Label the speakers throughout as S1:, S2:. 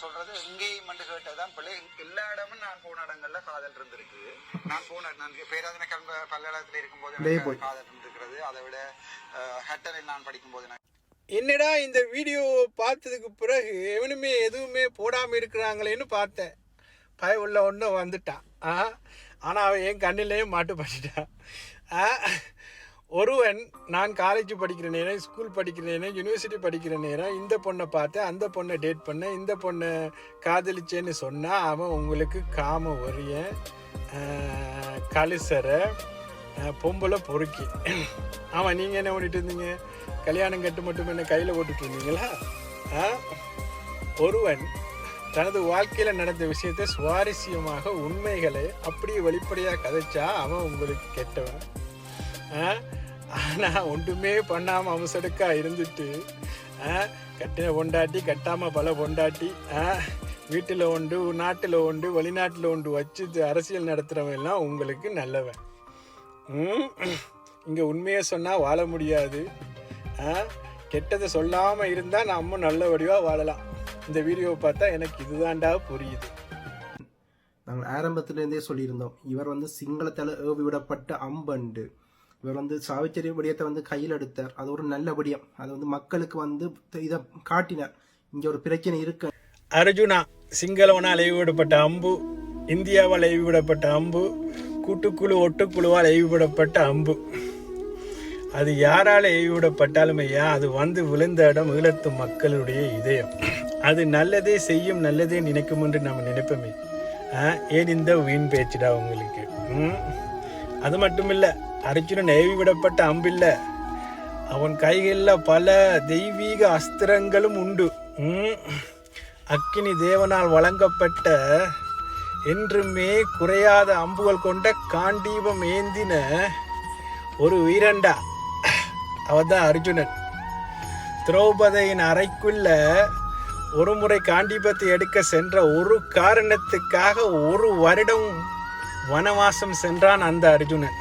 S1: சொல்றது எங்கேயும் மண்டு கேட்டதான் பிள்ளை. எல்லா இடமும் நான் போன இடங்கள்ல காதல் இருந்திருக்கு. நான் பேராதனை பல்கலைக்கழகத்தில் இருக்கும்போது காதல் இருந்திருக்கிறது. அதை விட ஹட்டரில் நான் படிக்கும்போது
S2: என்னடா இந்த வீடியோ பார்த்ததுக்கு பிறகு எவனுமே எதுவுமே போடாமல் இருக்கிறாங்களேன்னு பார்த்தேன். பய உள்ள ஒன்று வந்துட்டான். ஆனால் அவன் என் கண்ணிலேயும் மாட்டு பண்ணிட்டான். ஒருவன் நான் காலேஜ் படிக்கிற நேரம், ஸ்கூல் படிக்கிற நேரம், யூனிவர்சிட்டி படிக்கிற நேரம் இந்த பொண்ணை பார்த்தேன், அந்த பொண்ணை டேட் பண்ணேன், இந்த பொண்ணை காதலிச்சேன்னு சொன்னால் அவன் உங்களுக்கு காம ஒரியன், கலிசரை, பொம்பளை பொறுக்கி. ஆமாம், நீங்கள் என்ன பண்ணிட்டு இருந்தீங்க? கல்யாணம் கட்டு மட்டும் என்ன கையில் போட்டுட்டு இருந்தீங்களா? ஒருவன் தனது வாழ்க்கையில் நடந்த விஷயத்தை சுவாரஸ்யமாக உண்மைகளை அப்படியே வெளிப்படையாக கதைச்சா அவன் உங்களுக்கு கெட்டவன். ஆனால் ஒன்றுமே பண்ணாமல் அவசடுக்காக இருந்துட்டு கட்டின பொண்டாட்டி கட்டாமல் பல பொண்டாட்டி வீட்டில் உண்டு, நாட்டில் உண்டு, வெளிநாட்டில் உண்டு வச்சு அரசியல் நடத்துகிறவன் எல்லாம் உங்களுக்கு நல்லவன். இங்கே உண்மையை சொன்னால் வாழ முடியாது. கெட்டதை சொல்லாமல் இருந்தால் நம்ம நல்ல வடிவாக வாழலாம். இந்த வீடியோவை பார்த்தா எனக்கு இதுதான்டா புரியுது.
S3: நாங்கள் ஆரம்பத்திலேருந்தே சொல்லியிருந்தோம், இவர் வந்து சிங்களத்தால் ஏவி விடப்பட்ட அம்பண்டு. இவர் வந்து சாவிச்சரிய விடயத்தை வந்து கையில் எடுத்தார். அது ஒரு நல்ல விடயம். அது வந்து மக்களுக்கு வந்து இதை காட்டினார். இங்கே ஒரு பிரச்சனை இருக்கு.
S2: அர்ஜுனா சிங்களவனால் ஏவிவிடப்பட்ட அம்பு, இந்தியாவால் ஏவிவிடப்பட்ட அம்பு, கூட்டுக்குழு ஒட்டுக்குழுவால் ஏவிவிடப்பட்ட அம்பு. அது யாரால் ஏவிவிடப்பட்டாலுமே அது வந்து விழுந்த இடம் ஈழத்து மக்களுடைய இதயம். அது நல்லதே செய்யும், நல்லதே நினைக்கும் என்று நம்ம நினைப்போமே. ஏன் இந்த வீண் பேச்சுடா உங்களுக்கு? அது மட்டும் இல்லை, அர்ஜுனன் ஏவி விடப்பட்ட அம்பில்ல, அவன் கைகளில் பல தெய்வீக அஸ்திரங்களும் உண்டு. அக்கினி தேவனால் வழங்கப்பட்ட என்றுமே குறையாத அம்புகள் கொண்ட காண்டீபம் ஏந்தின ஒரு வீரண்டா அவதான் அர்ஜுனன். திரௌபதியின் அறைக்குள்ள ஒரு முறை காண்டீபத்தை எடுக்க சென்ற ஒரு காரணத்துக்காக 1 வருடம் வனவாசம் சென்றான் அந்த அர்ஜுனன்.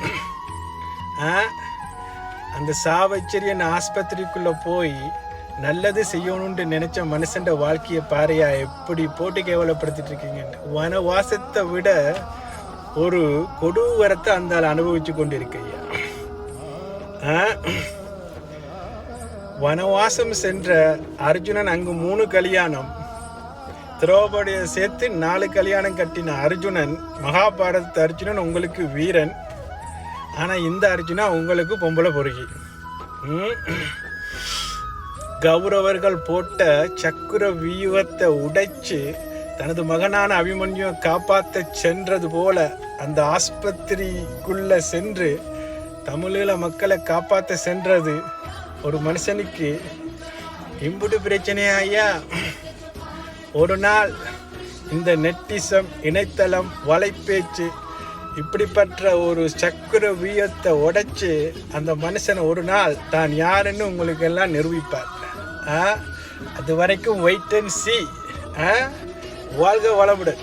S2: அந்த சாவச்சரியன் ஆஸ்பத்திரிக்குள்ள போய் நல்லது செய்யணும்னு நினைச்ச மனுஷன் வாழ்க்கையை பாறையா எப்படி போட்டு கேவலப்படுத்திட்டு இருக்கீங்க. வனவாசத்தை விட ஒரு கொடூரத்தை அந்த அனுபவிச்சு கொண்டிருக்கையா. வனவாசம் சென்ற அர்ஜுனன் அங்கு 3 கல்யாணம், திரௌபதியை சேர்த்து 4 கல்யாணம் கட்டின அர்ஜுனன், மகாபாரத அர்ஜுனன் உங்களுக்கு வீரன். ஆனால் இந்த அர்ஜுனா உங்களுக்கு பொம்பளை பொறுகி. கௌரவர்கள் போட்ட சக்கர வியூகத்தை உடைச்சு தனது மகனான அபிமன்யுவை காப்பாற்ற சென்றது போல அந்த ஆஸ்பத்திரிக்குள்ள சென்று தமிழீழ மக்களை காப்பாற்ற சென்றது ஒரு மனுஷனுக்கு இம்புட்டு பிரச்சனையா ஐயா? ஒரு நாள் இந்த நெட்டிசம், இணையதளம், வலைப்பேச்சு இப்படிப்பட்ட ஒரு சக்கர வியூகத்தை உடைச்சு அந்த மனுஷனை ஒரு நாள் தான் யாருன்னு உங்களுக்கு எல்லாம் நிரூபிப்பார். அது வரைக்கும் வெயிட் அண்ட் சீ. வாழ்க வளமுடன்.